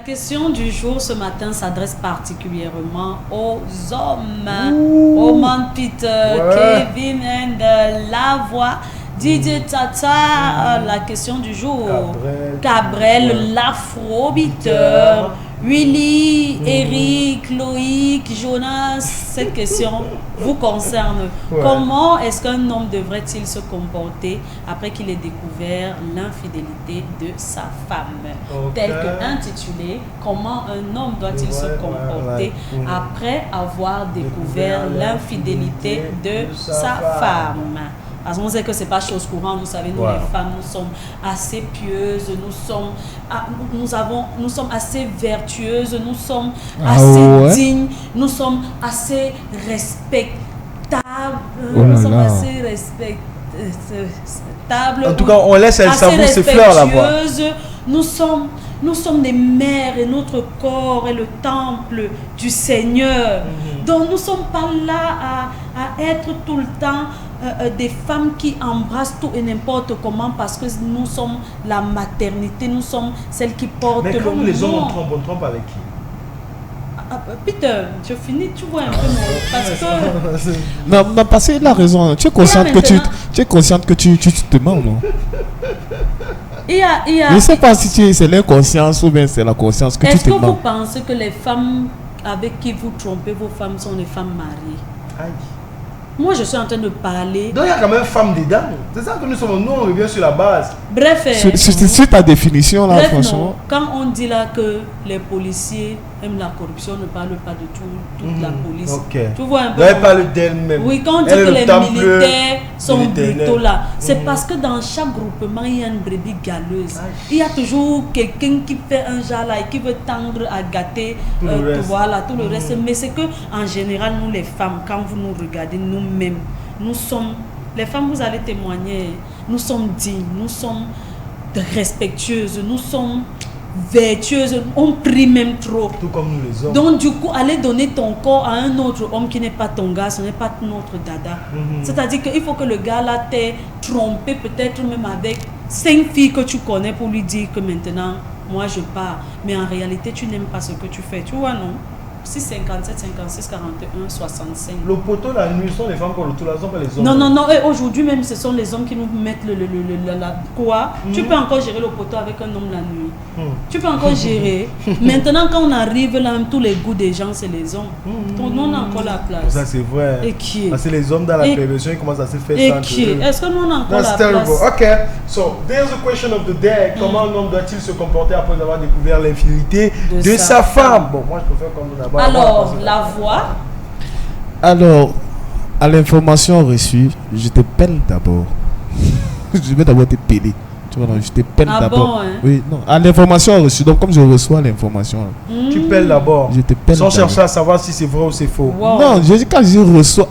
question du jour ce matin s'adresse particulièrement aux hommes. Oman Peter, Kevin and La Voix, DJ Tata, la question du jour. Cabrel, l'Afro-Beater, Willy, Eric, Loïc, Jonas, cette question vous concerne. Comment est-ce qu'un homme devrait-il se comporter après qu'il ait découvert l'infidélité de sa femme? Tel que intitulé, comment un homme doit-il se comporter après avoir découvert l'infidélité de sa femme? Parce qu'on sait que ce n'est pas chose courante, vous savez, nous les femmes, nous sommes assez pieuses, nous sommes assez vertueuses, nous sommes assez dignes, nous sommes assez respectables, En tout cas, on laisse elle savourer ses fleurs là-bas. Nous sommes des mères et notre corps est le temple du Seigneur. Donc nous ne sommes pas là à être tout le temps des femmes qui embrassent tout et n'importe comment parce que nous sommes la maternité, nous sommes celles qui portent le nom. Mais comme les hommes on trompe avec qui? Peter, je finis, tu vois un peu parce que... Non, parce qu'il a raison. Tu es consciente que tu te mens, non? Je ne sais pas si c'est l'inconscience ou bien c'est la conscience que tu te mens. Est-ce que vous pensez que les femmes avec qui vous trompez, vos femmes sont des femmes mariées? Aïe. Moi, je suis en train de parler. Donc, il y a quand même femme dedans. C'est ça que nous sommes. Nous, on revient sur la base. Bref. C'est ta définition, là, franchement. Non. Quand on dit là que les policiers aiment la corruption, on ne parle pas de toute la police. Tu vois un peu. Elle parle d'elle-même. Oui, quand on dit que les militaires sont brutaux là, c'est parce que dans chaque groupement, il y a une brebis galeuse. Il y a toujours quelqu'un qui fait un genre là et qui veut tendre à gâter tout le reste. Mais c'est que en général, nous les femmes, quand vous nous regardez, nous-mêmes, nous sommes, les femmes, vous allez témoigner, nous sommes dignes, nous sommes respectueuses, nous sommes vertueuses, on prie même trop. Tout comme nous les hommes. Donc du coup, aller donner ton corps à un autre homme qui n'est pas ton gars, ce n'est pas notre dada. C'est-à-dire qu'il faut que le gars là t'ait trompé peut-être même avec 5 filles que tu connais pour lui dire que maintenant, moi je pars. Mais en réalité, tu n'aimes pas ce que tu fais. Tu vois, non? 6, 57, 56, 41, 65. Le poteau la nuit sont les femmes pour le tout, là, sont pas les hommes. Non. Et aujourd'hui même, ce sont les hommes qui nous mettent quoi. Tu peux encore gérer le poteau avec un homme la nuit. Tu peux encore gérer. Maintenant, quand on arrive là, tous les goûts des gens, c'est les hommes. Donc, nous, on a encore la place. Ça, c'est vrai. Et qui est? Parce que les hommes dans la perversion, ils commencent à se faire ça. Et qui est? Est-ce que nous, on a encore la terrible. place? Ok. So, there's a question of the day. Comment un homme doit-il se comporter après avoir découvert l'infidélité de sa femme? Bon, moi, je préfère comme nous d'abord. Alors, La Voix. Alors, à l'information reçue, je te pèle d'abord. Je vais d'abord te peler. Tu vois, non, je te pèle d'abord. Bon, hein? Oui, non. À l'information reçue, donc comme je reçois l'information, tu pèles d'abord. Je te pèle sans chercher à savoir si c'est vrai ou c'est faux. Wow. Non, je dis quand je reçois.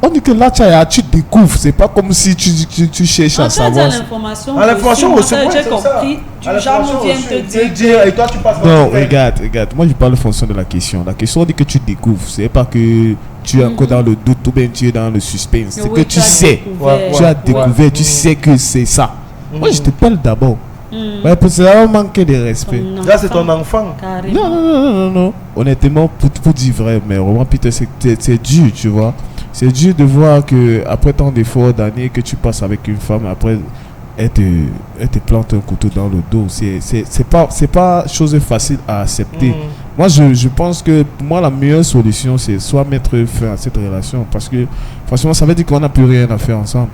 On dit que là, tu découvres. C'est pas comme si tu cherches à savoir. À l'information reçue, j'ai compris. Genre, on vient te dire. Et toi, tu passes. Non, regarde. Moi, je parle en fonction de la question. La question dit que tu découvres. C'est pas que tu es encore dans le doute ou bien tu es dans le suspense. C'est que tu sais. Tu as découvert. Tu sais que c'est ça. Moi, je te parle d'abord. Ouais, parce que ça va manquer de respect. Là, c'est ton enfant. Non. Honnêtement, pour dire vrai, mais vraiment, Peter, c'est dur, tu vois. C'est dur de voir que après tant d'efforts d'années que tu passes avec une femme, après, elle te plante un couteau dans le dos. C'est pas chose facile à accepter. Moi, je pense que pour moi, la meilleure solution, c'est soit mettre fin à cette relation. Parce que, franchement, ça veut dire qu'on n'a plus rien à faire ensemble.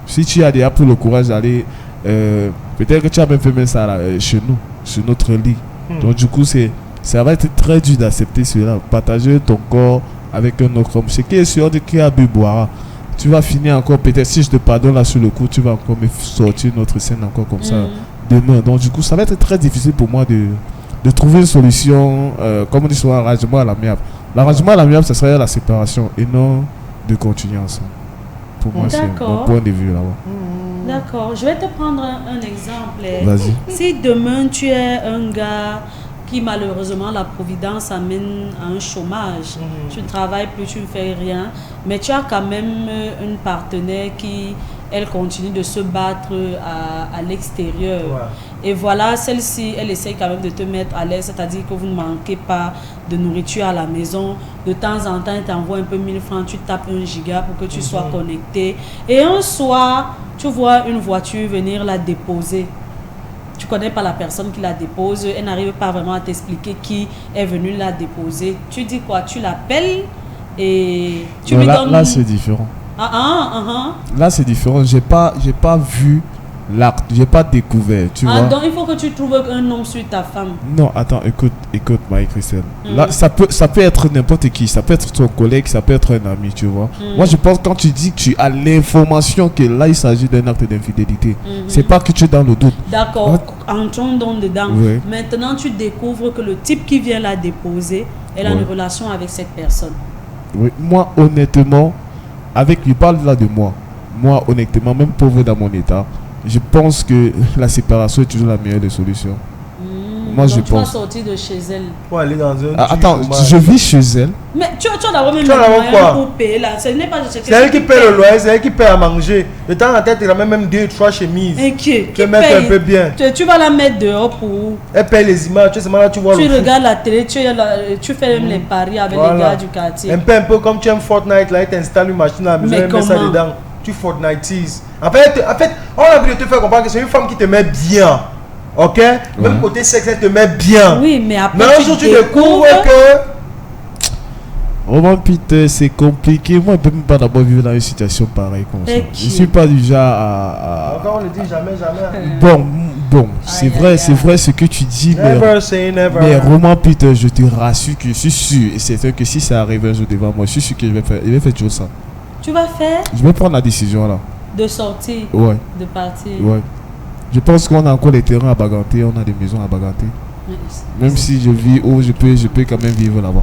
Si tu as déjà pris le courage d'aller... peut-être que tu as même fait ça là, chez nous, sur notre lit. Donc du coup, ça va être très dur d'accepter cela. Partager ton corps avec un autre homme. Ce qui est sûr de qui a bu boire. Tu vas finir encore, peut-être si je te pardonne là sur le coup, tu vas encore me sortir notre scène encore comme ça demain. Donc du coup, ça va être très difficile pour moi de trouver une solution, comme on dit souvent, arrangement à l'amiable. L'arrangement à l'amiable, ça serait la séparation et non de continuer ensemble. Pour moi, c'est mon point de vue là-bas. D'accord, je vais te prendre un exemple. Vas-y. Si demain tu es un gars qui malheureusement la providence amène à un chômage, tu ne travailles plus, tu ne fais rien, mais tu as quand même une partenaire qui, elle continue de se battre à l'extérieur. Et voilà, celle-ci, elle essaye quand même de te mettre à l'aise, c'est-à-dire que vous ne manquez pas de nourriture à la maison. De temps en temps, elle t'envoie un peu 1000 francs, tu tapes 1 giga pour que tu sois connecté. Et un soir, tu vois une voiture venir la déposer. Tu connais pas la personne qui la dépose, elle n'arrive pas vraiment à t'expliquer qui est venu la déposer. Tu dis quoi? Tu l'appelles et tu lui donnes... Là, c'est différent. Là, c'est différent. J'ai pas vu l'acte, j'ai pas découvert, tu vois. Donc, il faut que tu trouves un homme sur ta femme. Non, attends, écoute, Marie-Christelle. Là, ça peut être n'importe qui. Ça peut être ton collègue, ça peut être un ami, tu vois. Moi, je pense que quand tu dis que tu as l'information que là, il s'agit d'un acte d'infidélité, c'est pas que tu es dans le doute. D'accord, entrons donc dedans. Oui. Maintenant, tu découvres que le type qui vient la déposer, elle a une relation avec cette personne. Oui, moi, honnêtement, je parle là de moi. Moi, honnêtement, même pauvre dans mon état, je pense que la séparation est toujours la meilleure des solutions. Moi, donc je tu pense. vas sortir de chez elle. Pour aller dans un... Attends, je vis chez elle. Mais tu as d'abord même quoi pour payer là. Ce n'est pas c'est elle qui paie le loyer, c'est elle qui paie à manger. De temps en temps, tu as même 2 ou 3 chemises. Et qui mettre un peu bien. Tu vas la mettre dehors pour... Elle paye les images, tu sais, là, tu vois tu regardes la télé, tu fais même les paris avec les gars du quartier. Un peu comme tu aimes Fortnite, là, tu installes une machine à la maison, tu mets ça dedans. Tu Fortniteises. En fait, on a voulu te faire comprendre que c'est une femme qui te met bien. Ok? Même côté sexe, elle te met bien. Oui, mais après. Mais un jour, tu découvres que. Roman Peter, c'est compliqué. Moi, je ne peux même pas d'abord vivre dans une situation pareille comme ça. Je ne suis pas du genre à. Encore, on le dit jamais. Bon, c'est vrai ce que tu dis. Never say never. Mais Roman Peter, je te rassure que je suis sûr, et c'est vrai que si ça arrive un jour devant moi, je suis sûr que je vais faire toujours ça. Tu vas faire? Je vais prendre la décision là. De sortir? Ouais. De partir? Ouais. Je pense qu'on a encore les terrains à Baganté, on a des maisons à Baganté. Même si je vis où, je peux quand même vivre là-bas.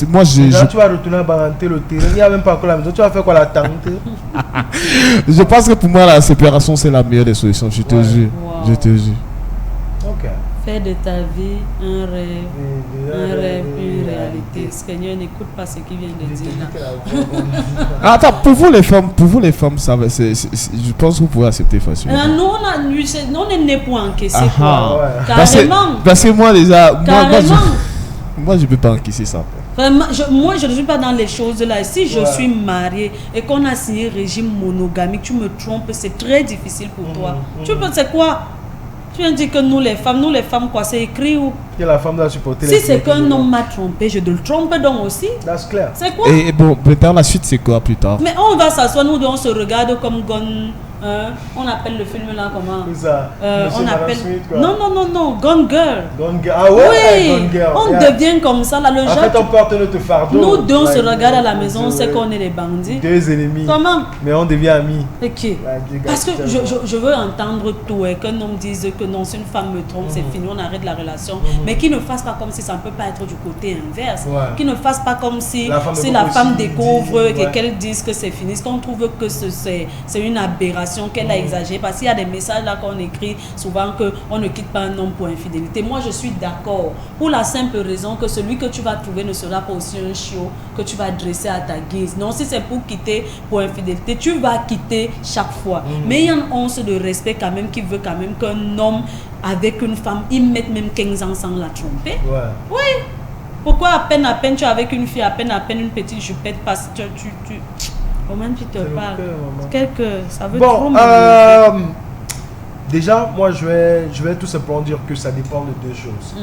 Moi, là, tu vas retourner à Baganté, le terrain, il n'y a même pas encore la maison. Tu vas faire quoi, la tente? Je pense que pour moi, la séparation, c'est la meilleure des solutions. Je te jure. Wow. Je te jure. Ok. Fais de ta vie un rêve, une réalité. Seigneur, n'écoute pas ce qu'il vient de dire là. Attends, pour vous les femmes, ça va, je pense que vous pouvez accepter facilement. Nous, on est nés pour encaisser quoi. Carrément. Parce que moi déjà, moi je peux pas encaisser ça. Vraiment, moi je ne suis pas dans les choses là. Si je suis mariée et qu'on a signé régime monogamique, tu me trompes, c'est très difficile pour toi. Tu penses c'est quoi? Tu viens de dire que nous les femmes quoi, c'est écrit où? Que la femme doit supporter. Si c'est qu'un homme m'a trompé, je dois le tromper donc aussi. C'est clair. C'est quoi? Et bon, dans la suite c'est quoi plus tard? Mais on va s'asseoir, nous deux on se regarde comme Gone. On appelle le film là comment? Ça. On appelle. Smith, non, Gone Girl. Gone Girl. Ah ouais, oui, Gone Girl. On devient comme ça là. Le en fait, on porte notre fardeau. Nous deux on se regarde à la maison, on sait qu'on est des bandits. 2 ennemis. Comment? Mais on devient amis. Ok. Parce que je veux entendre tout et qu'un homme dise que non, si une femme me trompe, c'est fini, on arrête la relation. Mais qu'il ne fasse pas comme si ça ne peut pas être du côté inverse. Qu'il ne fasse pas comme si la femme découvre et qu'elle dise que c'est fini. Est-ce qu'on trouve que c'est une aberration, qu'elle a exagéré? Parce qu'il y a des messages là qu'on écrit souvent qu'on ne quitte pas un homme pour infidélité. Moi, je suis d'accord. Pour la simple raison que celui que tu vas trouver ne sera pas aussi un chiot que tu vas dresser à ta guise. Non, si c'est pour quitter pour infidélité, tu vas quitter chaque fois. Mais il y a une once de respect quand même qui veut quand même qu'un homme avec une femme, ils mettent même 15 ans sans la tromper. Oui. Pourquoi à peine tu es avec une fille, à peine une petite jupette parce que tu comment tu te parles? Ça veut trop déjà, moi je vais tout simplement dire que ça dépend de 2 choses.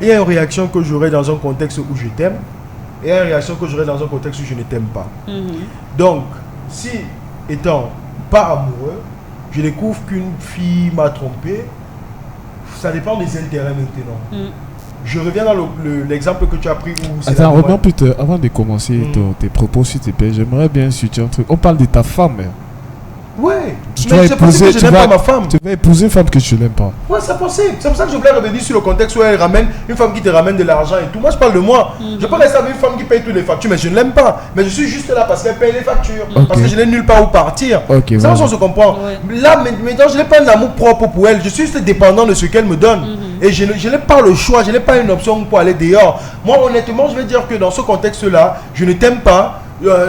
Il y a une réaction que j'aurai dans un contexte où je t'aime et une réaction que j'aurai dans un contexte où je ne t'aime pas. Donc, si étant pas amoureux, je découvre qu'une fille m'a trompé, ça dépend des intérêts maintenant. Je reviens dans l'exemple que tu as pris où... Attends, reviens plutôt, avant de commencer tes propos, s'il te plaît, j'aimerais bien situer un truc. On parle de ta femme. Ouais, tu vas épouser, je n'aime pas ma femme. Tu vas épouser une femme que tu n'aimes pas. Ouais, c'est possible. C'est pour ça que je voulais revenir sur le contexte où elle ramène une femme qui te ramène de l'argent et tout. Moi, je parle de moi. Je peux rester avec une femme qui paye toutes les factures, mais je ne l'aime pas. Mais je suis juste là parce qu'elle paye les factures. Parce que je n'ai nulle part où partir. Ça, on se comprend. Là, maintenant, je n'ai pas un amour propre pour elle. Je suis juste dépendant de ce qu'elle me donne. Et je n'ai pas le choix. Je n'ai pas une option pour aller dehors. Moi, honnêtement, je vais dire que dans ce contexte-là, je ne t'aime pas.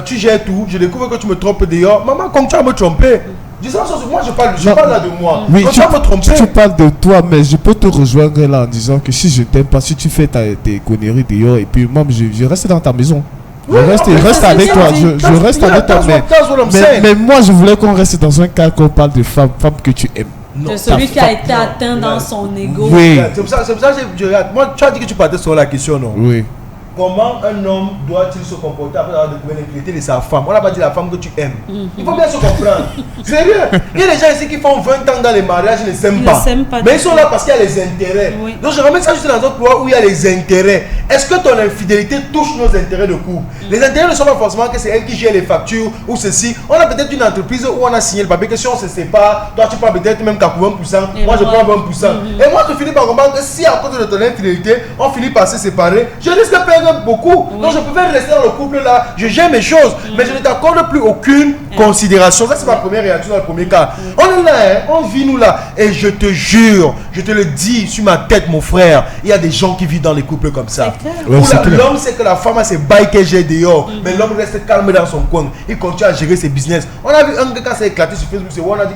Tu gères tout. Je découvre que tu me trompes dehors. Maman, comme tu vas me tromper. Moi, je parle là de moi. Oui, Quand tu vas me tromper. tu parles de toi, mais je peux te rejoindre là en disant que si je t'aime pas, si tu fais tes conneries dehors, et puis moi, je reste dans ta maison. Je reste avec toi. Je reste avec toi. Mais moi, je voulais qu'on reste dans un cas qu'on parle de femme que tu aimes. De celui qui a été atteint dans son ego. Oui. C'est pour ça que je regarde. Moi, tu as dit que tu partais sur la question, non? Oui. Comment un homme doit-il se comporter après avoir découvert l'intégrité de sa femme? On n'a pas dit la femme que tu aimes. Il faut bien se comprendre. Sérieux. Il y a des gens ici qui font 20 ans dans les mariages, ils ne s'aiment pas. Mais ils sont là parce qu'il y a les intérêts. Oui. Donc je ramène ça juste dans un endroit où il y a les intérêts. Est-ce que ton infidélité touche nos intérêts de couple? Les intérêts ne sont pas forcément que c'est elle qui gère les factures ou ceci. On a peut-être une entreprise où on a signé le papier que si on se sépare, toi tu prends peut-être même 80%, moi je prends 20%. Et moi je finis par comprendre que si à cause de ton infidélité, on finit par se séparer, je risque de perdre beaucoup. Oui. Donc je pouvais rester dans le couple là, je gère mes choses, mais je ne t'accorde plus aucune considération. Ça c'est ma première réaction dans le premier cas. On est là, hein, on vit nous là, et je te jure, je te le dis sur ma tête mon frère, il y a des gens qui vivent dans les couples comme ça. L'homme sait que la femme a ses bails qu'elle gère dehors, mais l'homme reste calme dans son coin, il continue à gérer ses business. On a vu un gars quand ça a éclaté sur Facebook, c'est où on a dit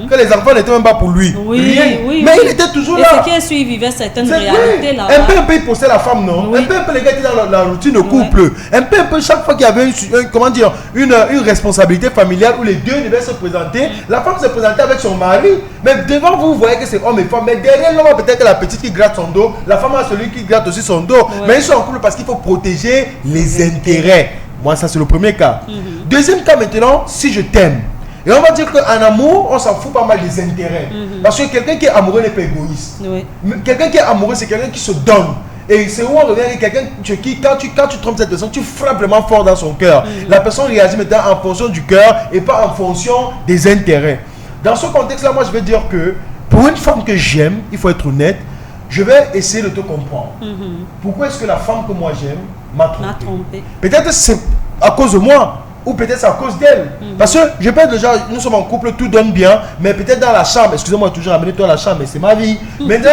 que les enfants n'étaient même pas pour lui. Oui, rien. Mais il était toujours là. Et c'est qu'il vivait certaines réalités là. Un peu il poussait la femme, non? Un peu les gars étaient dans la routine de couple. Un peu chaque fois qu'il y avait une responsabilité familiale où les deux devaient se présenter, la femme se présentait avec son mari. Mais devant vous, vous voyez que c'est homme et femme. Mais derrière l'homme, peut-être la petite qui gratte son dos, la femme a celui qui gratte aussi son dos. Mais ils sont en couple parce qu'il faut protéger les intérêts. Moi, ça c'est le premier cas. Deuxième cas maintenant, si je t'aime. Et on va dire qu'en amour, on s'en fout pas mal des intérêts. Parce que quelqu'un qui est amoureux n'est pas égoïste. Quelqu'un qui est amoureux, c'est quelqu'un qui se donne. Et c'est où on revient avec quelqu'un qui, quand tu trompes cette personne, tu frappes vraiment fort dans son cœur. La personne réagit maintenant en fonction du cœur et pas en fonction des intérêts. Dans ce contexte-là, moi je vais dire que pour une femme que j'aime, il faut être honnête, je vais essayer de te comprendre. Pourquoi est-ce que la femme que moi j'aime m'a trompé? Peut-être c'est à cause de moi. Ou peut-être c'est à cause d'elle. Parce que je peux être déjà, nous sommes en couple, tout donne bien, mais peut-être dans la chambre, excusez-moi toujours amener-toi à la chambre, mais c'est ma vie. Maintenant,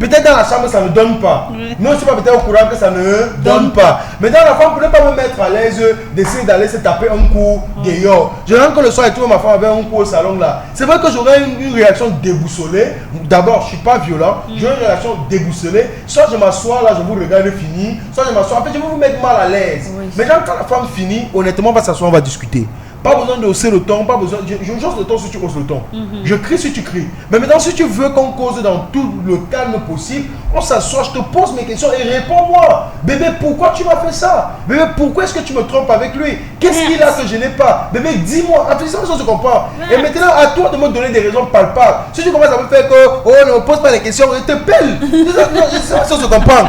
peut-être dans la chambre ça ne donne pas. Non, je ne suis pas peut-être au courant que ça ne donne pas. Maintenant, la femme ne peut pas me mettre à l'aise d'essayer d'aller se taper un coup dehors. Je rentre le soir et tout, ma femme avait un coup au salon là. C'est vrai que j'aurais une réaction déboussolée. D'abord, je ne suis pas violent, j'ai une réaction déboussolée. Soit je m'assois là, je vous regarde fini, soit je m'assois, en fait, je vais vous mettre mal à l'aise. Maintenant, quand la femme finit, honnêtement, on va s'asseoir, on va discuter. Pas besoin de hausser le ton, pas besoin. Je hausse le ton si tu hausses le ton. Je crie si tu cries. Mais maintenant, si tu veux qu'on cause dans tout le calme possible, on s'assoit, je te pose mes questions et réponds-moi. Bébé, pourquoi tu m'as fait ça? Bébé, pourquoi est-ce que tu me trompes avec lui? Qu'est-ce qu'il a que je n'ai pas? Bébé, dis-moi. En fait, ça, je comprends. Et maintenant, à toi de me donner des raisons palpables. Si tu commences à me faire que, oh, ne me pose pas les questions, je te pèle. Ça, je comprends.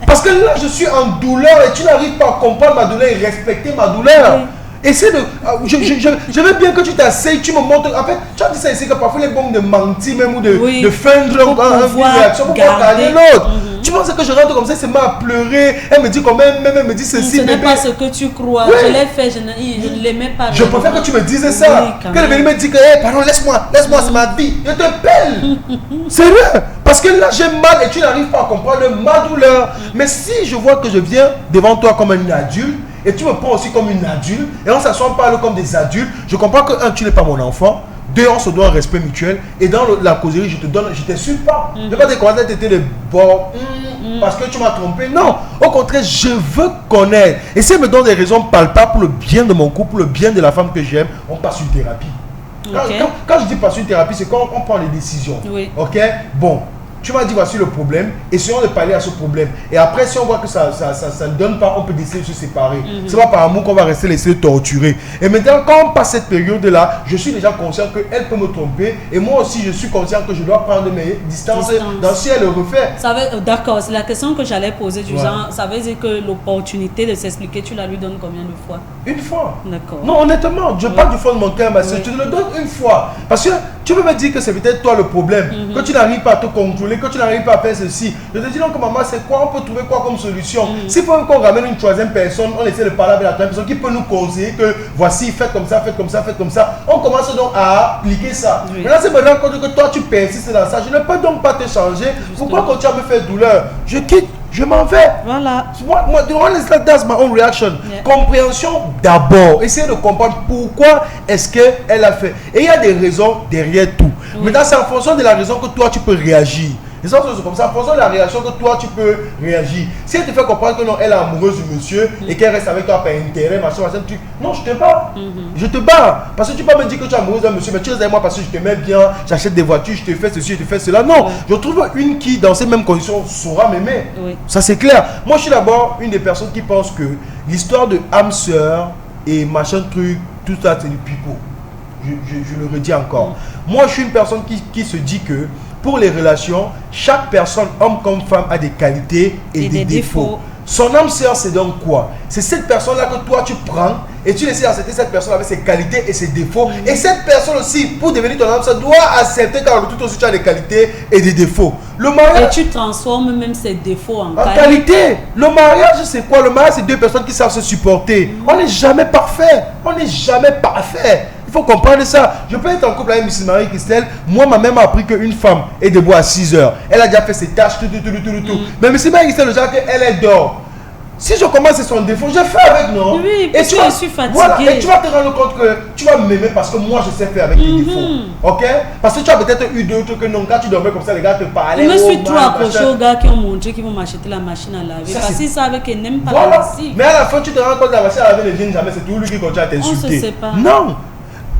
Parce que là, je suis en douleur et tu n'arrives pas à comprendre ma douleur et respecter ma douleur. Essaie de. Je veux bien que tu t'asseyes, tu me montres. En fait, tu as dit ça ici que parfois il est bon de mentir même ou de feindre une réaction pour pouvoir gagner l'autre. Tu penses que je rentre comme ça, c'est m'a pleuré. Elle me dit quand même, elle me dit ceci. Ce n'est pas ce que tu crois. Je l'ai fait, je ne l'aimais pas. Je préfère que tu me dises ça. Que le venu me dit que, hey, pardon, laisse-moi, c'est ma vie. Je te pèle. Sérieux. Parce que là, j'ai mal et tu n'arrives pas à comprendre ma douleur. Mais si je vois que je viens devant toi comme un adulte, et tu me prends aussi comme une adulte, et on s'assoit, on parle comme des adultes, je comprends que, un, tu n'es pas mon enfant, deux, on se doit un respect mutuel, et dans la causerie, je t'insulte pas. Je ne vais pas te commencer à t'aider de bon, parce que tu m'as trompé. Non, au contraire, je veux connaître. Et si elle me donne des raisons palpables pour le bien de mon couple, pour le bien de la femme que j'aime, on passe une thérapie. Quand je dis passer une thérapie, c'est quand on prend les décisions. Ok? Bon. Tu m'as dit voici le problème, essayons de parler à ce problème. Et après, si on voit que ça ne donne pas, on peut décider de se séparer. C'est pas par amour qu'on va rester laisser torturer. Et maintenant, quand on passe cette période-là, je suis déjà conscient qu'elle peut me tromper. Et moi aussi, je suis conscient que je dois prendre mes distances dans si elle le refait. D'accord, c'est la question que j'allais poser du genre, ça veut dire que l'opportunité de s'expliquer, tu la lui donnes combien de fois? Une fois. D'accord. Non, honnêtement, je parle du fond de mon cœur, mais je te le donne une fois. Parce que tu peux me dire que c'est peut-être toi le problème, que tu n'arrives pas à te contrôler, que tu n'arrives pas à faire ceci. Je te dis donc, maman, c'est quoi? On peut trouver quoi comme solution? S'il faut qu'on ramène une troisième personne, on essaie de parler avec la troisième personne qui peut nous conseiller que voici, faites comme ça, faites comme ça, faites comme ça. On commence donc à appliquer ça. Maintenant, c'est maintenant que toi tu persistes dans ça. Je ne peux donc pas te changer. Pourquoi continuer à me faire douleur? Je quitte. je m'en vais. Voilà. Moi, that's my own reaction. Yeah. Compréhension d'abord. Essayez de comprendre pourquoi est-ce qu'elle a fait. Et il y a des raisons derrière tout. Oui. Maintenant, c'est en fonction de la raison que toi, tu peux réagir. Et ça, c'est comme ça, en fonction de la réaction que toi, tu peux réagir. Si elle te fait comprendre que non, elle est amoureuse du monsieur et qu'elle reste avec toi par intérêt, machin, tu... Non, je te bats. Je te bats. Parce que tu peux me dire que tu es amoureuse d'un monsieur, mais tu restes avec moi parce que je te mets bien, j'achète des voitures, je te fais ceci, je te fais cela. Non, je trouve une qui, dans ces mêmes conditions, saura m'aimer. Oui. Ça, c'est clair. Moi, je suis d'abord une des personnes qui pense que l'histoire de âme sœur et machin truc, tout ça, c'est du pipeau. Je le redis encore. Moi, je suis une personne qui se dit que pour les relations, chaque personne, homme comme femme, a des qualités et des défauts. Son âme sœur, c'est donc quoi? C'est cette personne-là que toi, tu prends et tu laisses accepter cette personne avec ses qualités et ses défauts. Et cette personne aussi, pour devenir ton âme sœur, doit accepter qu'en tout aussi, tu as des qualités et des défauts. Le mariage... Et tu transformes même ses défauts en qualité. Le mariage, c'est quoi? Le mariage, c'est deux personnes qui savent se supporter. On n'est jamais parfait. On n'est jamais parfait. Il faut comprendre ça. Je peux être en couple avec Mrs. Marie-Christelle. Moi, ma mère m'a appris qu'une femme est debout à 6 heures. Elle a déjà fait ses tâches, tout. Mais Mrs. Marie-Christelle, le genre qu'elle est dehors. Si je commence son défaut, je fais avec, non? Oui, et tu je suis fatiguée. Voilà, et tu vas te rendre compte que tu vas m'aimer parce que moi, je sais faire avec tes défauts. Ok? Parce que tu as peut-être eu d'autres que non, quand tu dormais comme ça, les gars te parlaient. Je me suis trop accroché aux gars qui ont montré qu'ils vont m'acheter la machine à laver. Parce qu'ils savent qu'ils n'aiment pas la lessive. Mais à la fin, tu te rends compte que la machine à laver ne vient jamais. C'est tout lui qui continue à t'insulter. On se sépare. Non!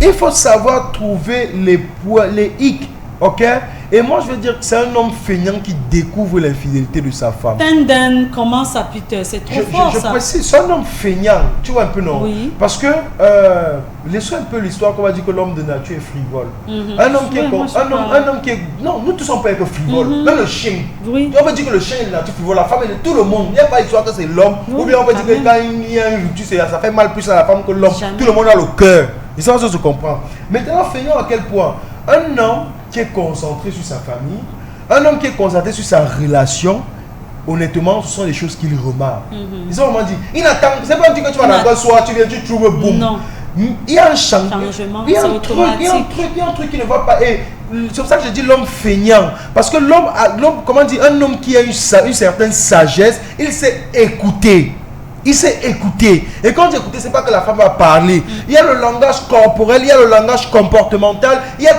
Il faut savoir trouver les hicks. Ok? Et moi, je veux dire que c'est un homme feignant qui découvre l'infidélité de sa femme. Tenden, comment ça, Peter? C'est trop fort, je ça. précise, c'est un homme feignant. Tu vois un peu, non? Oui. Parce que, laissons un peu l'histoire qu'on va dire que l'homme de nature est frivole. Un homme qui est... Non, nous tous, on peut être frivole. Même le chien. Oui. On peut dire que le chien est de nature frivole. La femme est de tout le monde. Il n'y a pas d'histoire que c'est l'homme. Ou bien on peut dire que quand il y a un rupture, ça fait mal plus à la femme que l'homme. Tout le monde a le cœur. Et ça se comprend. Maintenant, feignant à quel point? Un homme qui est concentré sur sa famille, un homme qui est concentré sur sa relation, honnêtement, ce sont les choses qu'il remarque. Ils ont vraiment dit, il attend, c'est pas dire que tu vas dans le soir, tu viens, tu trouves boum. Non. Il y a un changement, il y a un truc qui ne va pas. Et c'est pour ça que je dis l'homme feignant. Parce que l'homme, comment dire, un homme qui a une certaine sagesse, il sait écouter. Il s'est écouté. Et quand tu écoutes, ce n'est pas que la femme va parler. Il y a le langage corporel, il y a le langage comportemental. Il y a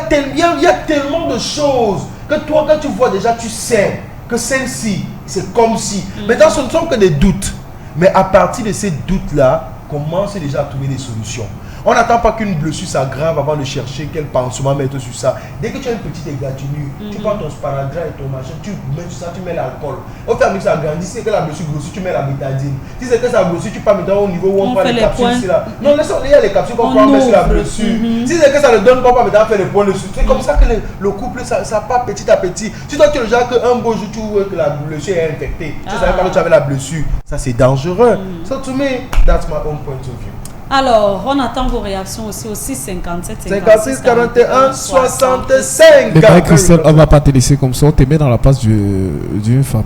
tellement de choses que toi, quand tu vois déjà, tu sais que celle-ci, c'est comme si. Maintenant, ce ne sont que des doutes. Mais à partir de ces doutes-là, commence déjà à trouver des solutions. On n'attend pas qu'une blessure s'aggrave avant de chercher quel pansement mettre sur ça. Dès que tu as une petite égratignure, tu prends ton sparadrap et ton machin, tu mets sur ça, tu mets l'alcool. Au fur et à mesure que ça grandit, si c'est que la blessure grossit, tu mets la bétadine. Si c'est que ça grossit, tu pars maintenant au niveau où on prend les capsules. Là. Non, il y a les capsules qu'on prend mettre sur la blessure. Si c'est que ça ne donne pas, on va maintenant faire les points dessus. C'est comme ça que le couple, ça part petit à petit. Si toi tu es le genre qu'un beau jour tu vois que la blessure est infectée, tu ne savais pas que tu avais la blessure, ça c'est dangereux. So to me, that's my own point of view. Alors, on attend vos réactions aussi au 657 56 41 65. Mais Marie-Christelle, on ne va pas te laisser comme ça. On te met dans la place d'une femme.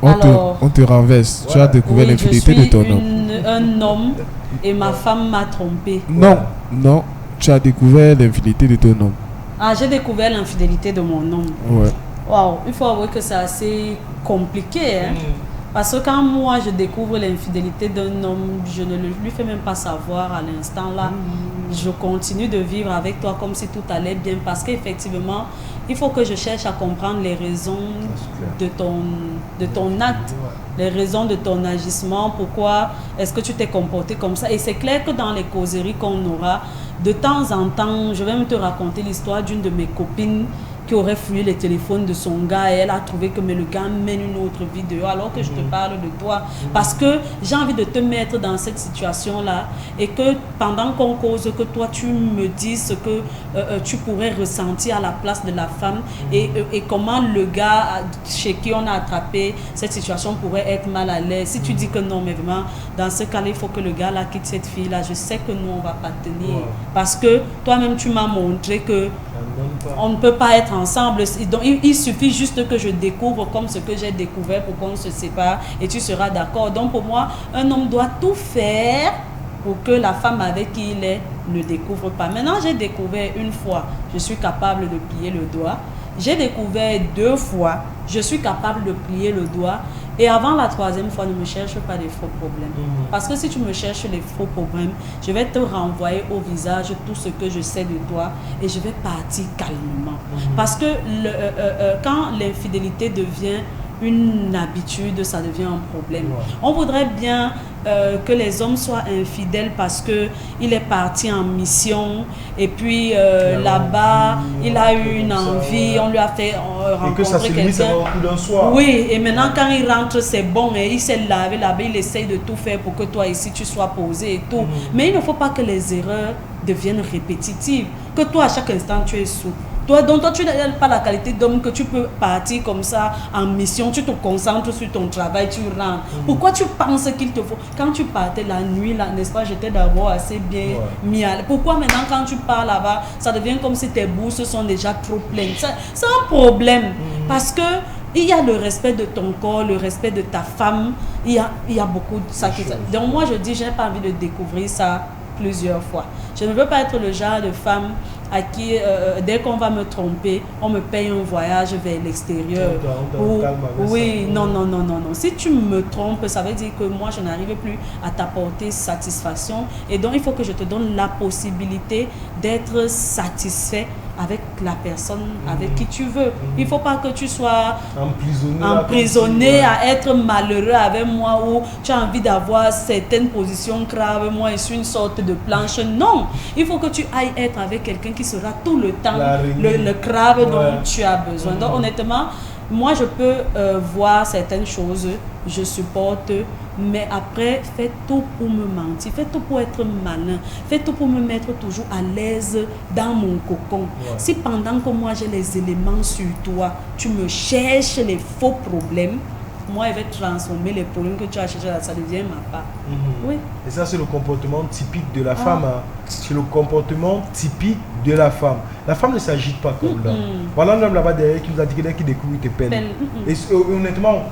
On te renverse. Ouais. Tu as découvert l'infidélité de ton homme. Un homme et ma femme m'a trompé. Non. Tu as découvert l'infidélité de ton homme. Ah, j'ai découvert l'infidélité de mon homme. Ouais. Waouh, il faut avouer que c'est assez compliqué, hein. Parce que quand moi je découvre l'infidélité d'un homme, je ne lui fais même pas savoir à l'instant là. Je continue de vivre avec toi comme si tout allait bien. Parce qu'effectivement, il faut que je cherche à comprendre les raisons de ton acte, les raisons de ton agissement, pourquoi est-ce que tu t'es comporté comme ça. Et c'est clair que dans les causeries qu'on aura, de temps en temps, je vais même te raconter l'histoire d'une de mes copines qui aurait fouillé les téléphones de son gars et elle a trouvé que mais le gars mène une autre vie dehors alors que je te parle de toi. Parce que j'ai envie de te mettre dans cette situation-là et que pendant qu'on cause, que toi tu me dises ce que tu pourrais ressentir à la place de la femme et comment le gars chez qui on a attrapé cette situation pourrait être mal à l'aise. Si tu dis que non, mais vraiment, dans ce cas-là, il faut que le gars là quitte cette fille-là. Je sais que nous, on va pas tenir. Parce que toi-même, tu m'as montré que on ne peut pas être ensemble. Donc, il suffit juste que je découvre comme ce que j'ai découvert pour qu'on se sépare et tu seras d'accord. Donc, pour moi, un homme doit tout faire pour que la femme avec qui il est ne découvre pas. Maintenant, j'ai découvert une fois, je suis capable de plier le doigt. J'ai découvert 2 fois, je suis capable de plier le doigt. Et avant la troisième fois, ne me cherche pas des faux problèmes. Parce que si tu me cherches les faux problèmes, je vais te renvoyer au visage tout ce que je sais de toi et je vais partir calmement. Parce que quand l'infidélité devient une habitude, ça devient un problème. On voudrait bien que les hommes soient infidèles parce qu'il est parti en mission et puis là-bas, il a eu une envie, on lui a fait rencontrer quelqu'un. Oui, et maintenant quand il rentre, c'est bon, et il s'est lavé là-bas, il essaye de tout faire pour que toi ici, tu sois posé et tout. Mais il ne faut pas que les erreurs deviennent répétitives, que toi à chaque instant, tu es sous. Donc toi, tu n'as pas la qualité d'homme que tu peux partir comme ça en mission, tu te concentres sur ton travail, tu rentres. Pourquoi tu penses qu'il te faut? Quand tu partais la nuit, là, n'est-ce pas, j'étais d'abord assez bien mis à l'aise. Pourquoi maintenant, quand tu pars là-bas, ça devient comme si tes bourses sont déjà trop pleines? C'est un problème, parce que il y a le respect de ton corps, le respect de ta femme, il y a beaucoup de ça. Donc moi, je dis, je n'ai pas envie de découvrir ça plusieurs fois. Je ne veux pas être le genre de femme à qui, dès qu'on va me tromper, on me paye un voyage vers l'extérieur. Oui, non. Si tu me trompes, ça veut dire que moi, je n'arrive plus à t'apporter satisfaction. Et donc, il faut que je te donne la possibilité d'être satisfait avec la personne avec qui tu veux. Il ne faut pas que tu sois emprisonné à être malheureux avec moi, ou tu as envie d'avoir certaines positions graves avec moi et sur une sorte de planche. Non, il faut que tu ailles être avec quelqu'un qui sera tout le temps le crabe dont tu as besoin. Donc honnêtement, moi je peux voir certaines choses, je supporte, mais après, fais tout pour me mentir, fais tout pour être malin, fais tout pour me mettre toujours à l'aise dans mon cocon. Si pendant que moi j'ai les éléments sur toi, tu me cherches les faux problèmes, moi je vais transformer les problèmes que tu as cherchés là, ça devient ma part. Oui. Et ça, c'est le comportement typique de la femme. Hein. C'est le comportement typique de la femme. La femme ne s'agite pas comme l'homme. Voilà un homme là-bas derrière qui nous a dit que dès qu'il découvre, il te peine. Et honnêtement,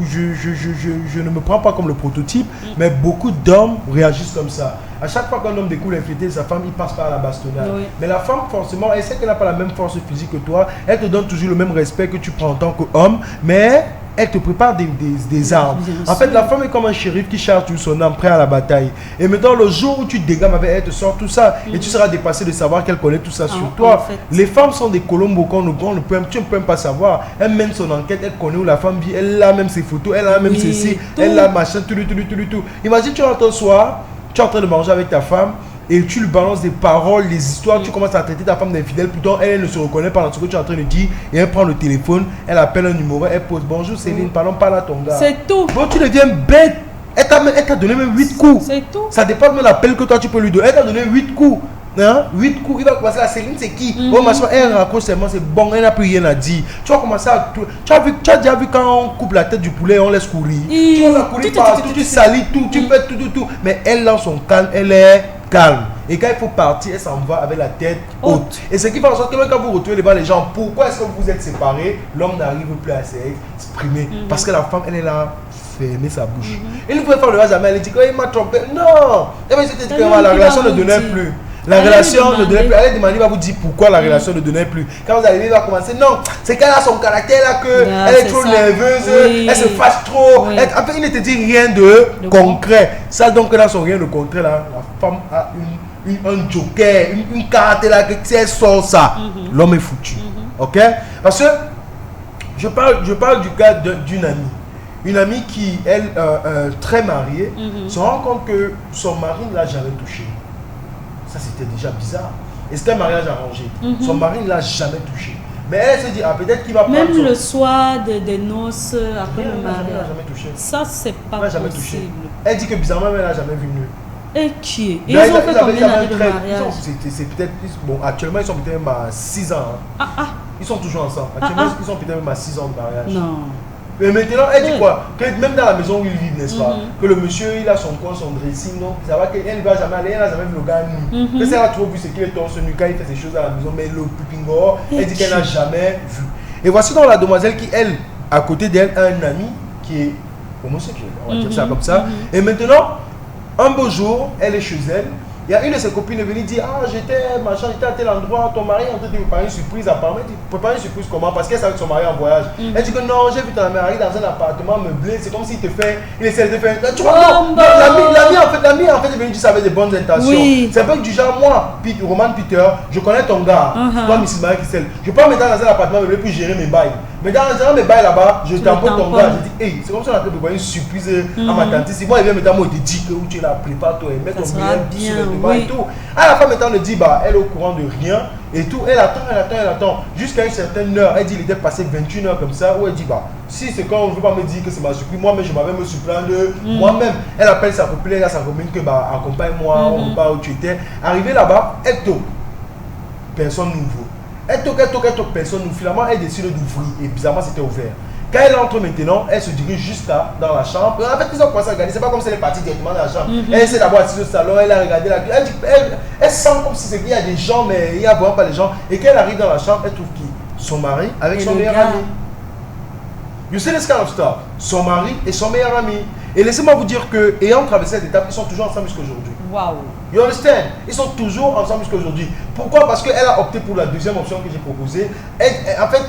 je ne me prends pas comme le prototype, mais beaucoup d'hommes réagissent comme ça. À chaque fois qu'un homme découvre l'infidélité de sa femme, il passe par la bastonnade. Mais la femme, forcément, elle sait qu'elle n'a pas la même force physique que toi. Elle te donne toujours le même respect que tu prends en tant qu'homme, mais elle te prépare des armes. En fait, la femme est comme un shérif qui charge sur son âme, prêt à la bataille. Et maintenant, le jour où tu dégames avec elle, elle te sort tout ça. Et tu seras dépassé de savoir qu'elle connaît tout ça sur toi. En fait, les femmes sont des colombos tu ne peux même pas savoir. Elle mène son enquête, elle connaît où la femme vit, elle a même ses photos, elle a même ceci, elle a machin, tout. Imagine, tu rentres un soir, tu es en train de manger avec ta femme, et tu lui balances des paroles, des histoires, tu commences à traiter ta femme d'infidèle, pourtant elle ne se reconnaît pas dans ce que tu es en train de dire, et elle prend le téléphone, elle appelle un numéro, elle pose bonjour Céline, pardon, parle à ton gars. C'est tout. Bon, tu deviens bête. Elle t'a donné même 8 coups. C'est tout. Ça dépend de l'appel que toi tu peux lui donner. Elle t'a donné 8 coups. Hein? 8 coups, il va commencer à Céline, c'est qui? Bon, machin, elle raccroche seulement, c'est bon, elle n'a plus rien à dire. Tu vas commencer à. Tu as déjà vu quand on coupe la tête du poulet, on laisse courir. Tu vas la courir partout, tu salis tout, tu fais tout. Mais elle, dans son calme, elle est calme. Et quand il faut partir, elle s'en va avec la tête haute. Et ce qui fait en sorte que même quand vous retrouvez devant les gens, pourquoi est-ce que vous êtes séparés? L'homme n'arrive plus à s'exprimer. Parce que la femme, elle est là, fermer sa bouche. Il ne pouvait pas le voir jamais, elle dit qu'il m'a trompé. Non! Et bien, c'était dit que la relation ne donnait plus. La relation ne donnait plus. Allez demander, il va vous dire pourquoi la relation ne donnait plus. Quand vous arrivez, il va commencer. Non, c'est qu'elle a son caractère là, elle est trop nerveuse, elle se fâche trop. En fait, il ne te dit rien de concret. Ça, donc, là, son rien de concret là, la femme a un joker, une carte là, que si elle sort ça, l'homme est foutu. Ok? Parce que je parle du cas d'une amie. Une amie qui, elle, très mariée, se rend compte que son mari ne l'a jamais touchée. Ça, c'était déjà bizarre. Et c'était un mariage arrangé. Son mari ne l'a jamais touché. Mais elle se dit, peut-être qu'il va prendre. Même le soir des noces, après le mariage. Elle n'a jamais touché. Ça, c'est pas possible. Touché. Elle dit que bizarrement, elle n'a jamais vu nu. Et qui est? Ils ont fait combien d'années de mariage? C'est peut-être. Bon, actuellement, ils sont peut-être même à 6 ans. Ils sont toujours ensemble. Actuellement, ils sont peut-être même à 6 ans de mariage. Non. Mais maintenant, elle dit quoi? Que même dans la maison où ils vivent, n'est-ce pas? Que le monsieur, il a son coin, son dressing, donc ça va qu'elle ne va jamais aller, elle n'a jamais vu le gars nu. Que ça, elle a trop vu ce qu'il est torse nu quand il fait ces choses à la maison, mais le pupingo, elle dit qu'elle n'a jamais vu. Et voici donc la demoiselle qui, elle, à côté d'elle, a un ami qui est homosexuel, on va dire ça comme ça. Et maintenant, un beau jour, elle est chez elle, Il y a une de ses copines est venue dire, ah, j'étais à tel endroit, ton mari est en train de préparer une surprise. Apparemment, il dit, préparer une surprise comment? Parce qu'elle savait que son mari est en voyage. Elle dit que non, j'ai vu ton mari dans un appartement meublé, c'est comme s'il te fait, il essaie de te faire. Tu vois, non, l'ami en fait est venu dire ça avec de bonnes intentions. Oui. C'est un peu du genre, moi, Roman Peter, je connais ton gars, toi, Miss Marie Christelle. Je peux pas me mettre dans un appartement meublé pour gérer mes bails. Mais dans mes bails là-bas, je t'emporte ton gars. Je dis, hey, c'est comme ça qu'on a fait préparer une surprise à ma tante. Si moi, il vient me dire, moi, il te dit que où tu es là, prépare-toi et mets ton meilleur sur le devant et tout. À la fin, maintenant, elle dit, bah, elle est au courant de rien et tout. Elle attend. Jusqu'à une certaine heure, elle dit, il était passé 21 heures comme ça, où elle dit, bah, si c'est quand on ne veut pas me dire que c'est ma surprise, moi-même, je m'avais me surprendre moi-même. Elle appelle sa copine, elle a sa copine que, bah, accompagne-moi, on va où tu étais. Arrivé là-bas, elle toque. Personne nouveau. Elle toque, personne nouveau. Finalement, elle décide d'ouvrir et bizarrement, c'était ouvert. Quand elle entre maintenant, elle se dirige juste là, dans la chambre. En fait, ils ont commencé à regarder. C'est pas comme si elle est partie directement dans la chambre. Elle essaie d'abord assise au salon, elle a regardé la elle sent comme si il y a des gens, mais il n'y a vraiment pas de gens. Et quand elle arrive dans la chambre, elle trouve qui? Son mari avec son meilleur ami. You see this kind of stuff? Son mari et son meilleur ami. Et laissez-moi vous dire que, ayant traversé cette étape, ils sont toujours ensemble jusqu'à aujourd'hui. Wow. You understand? Ils sont toujours ensemble jusqu'à aujourd'hui. Pourquoi? Parce qu'elle a opté pour la deuxième option que j'ai proposée. En fait,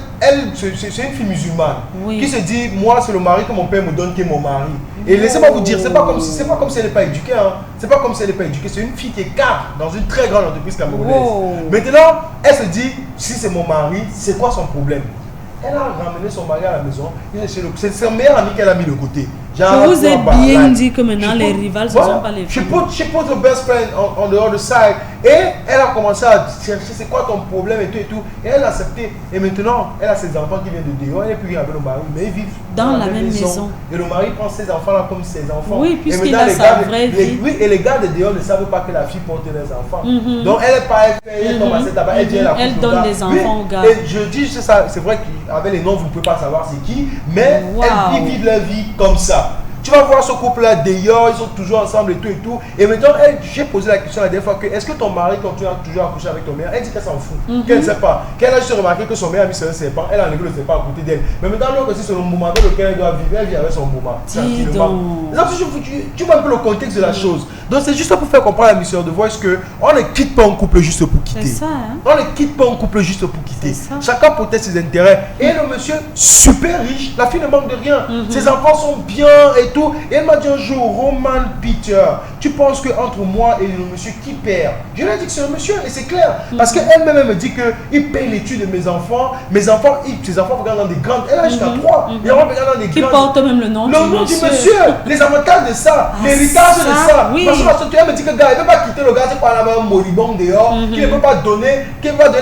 c'est une fille musulmane qui se dit, moi, c'est le mari que mon père me donne qui est mon mari. Et laissez-moi vous dire, c'est pas comme si elle n'est pas éduquée. Hein. C'est pas comme si elle n'est pas éduquée. C'est une fille qui est cadre dans une très grande entreprise camerounaise. Maintenant, elle se dit, si c'est mon mari, c'est quoi son problème? Elle a ramené son mari à la maison. C'est son meilleur ami qu'elle a mis de côté. Je vous ai bien dit que maintenant les rivales ne sont pas les filles. She put the best friend on the other side. Et elle a commencé à chercher c'est quoi ton problème et tout. Et elle a accepté. Et maintenant, elle a ses enfants qui viennent de dehors. Elle n'est plus avec le mari, mais ils vivent dans la même maison. Et le mari prend ses enfants là comme ses enfants. Oui, puisqu'il a sa vraie vie. Oui, et les gars de dehors ne savent pas que la fille porte les enfants. Donc elle n'est pas elle tombe à cette table. Elle donne des enfants aux gars. Et je dis, c'est vrai qu'avec les noms, vous ne pouvez pas savoir c'est qui. Mais elles vivent leur vie comme ça. Tu vas voir ce couple-là d'ailleurs, ils sont toujours ensemble et tout. Et maintenant, j'ai posé la question la dernière fois que est-ce que ton mari continue toujours à coucher avec ton mère? Elle dit qu'elle s'en fout, qu'elle ne sait pas. Qu'elle a juste remarqué que son mère a mis sur un serpent, elle a enlevé le serpent à côté d'elle. Mais maintenant, l'autre aussi, c'est le moment avec lequel elle doit vivre, elle vit avec son moment. Tranquillement. Tu vois un peu le contexte de la chose. Donc, c'est juste pour faire comprendre à la mission de Voice qu'on ne quitte pas un couple juste pour quitter. Ça, hein? On ne quitte pas un couple juste pour quitter. Chacun protège ses intérêts. Et le monsieur, super riche, la fille ne manque de rien. Ses enfants sont bien et tout. Et elle m'a dit un jour, Roman Peter, tu penses qu'entre moi et le monsieur qui perd? Je lui ai dit que c'est le monsieur et c'est clair. Parce qu'elle-même elle me dit qu'il paye l'étude de mes enfants. Ses enfants regardent dans des grandes. Elle a jusqu'à 3. Ils regardent dans des grandes. Qui porte même le nom du monsieur. Les avantages de ça. L'héritage de ça. Oui. Parce que tu me dis que le gars, il ne peut pas quitter le gars, c'est pas la même moribond dehors, qui ne peut pas donner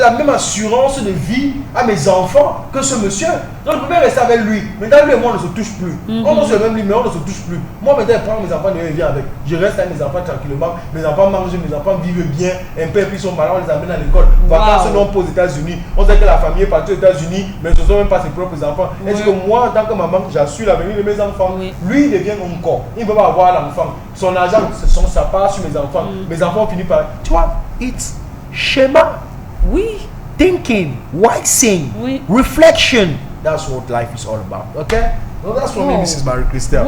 la même assurance de vie à mes enfants que ce monsieur. Donc je peux rester avec lui. Maintenant, lui et moi, on ne se touche plus. On est sur le même lit, mais on ne se touche plus. Moi, maintenant, je prends mes enfants et je viens avec. Je reste avec mes enfants tranquillement. Mes enfants mangent, mes enfants vivent bien. Un peu, et puis ils sont malades, on les amène à l'école. Vacances, non, pas aux États-Unis. On sait que la famille est partie aux États-Unis, mais ce ne sont même pas ses propres enfants. Est-ce que moi, en tant que maman, j'assure l'avenir de mes enfants? Lui, il devient mon corps. Il ne peut pas avoir l'enfant. Son argent, ça part sur mes enfants. Mes enfants finissent par. Tu vois, it's schéma. Oui. Thinking, wising, reflection. That's what life is all about. Okay? Well, that's for me, Mrs. Marie Christelle.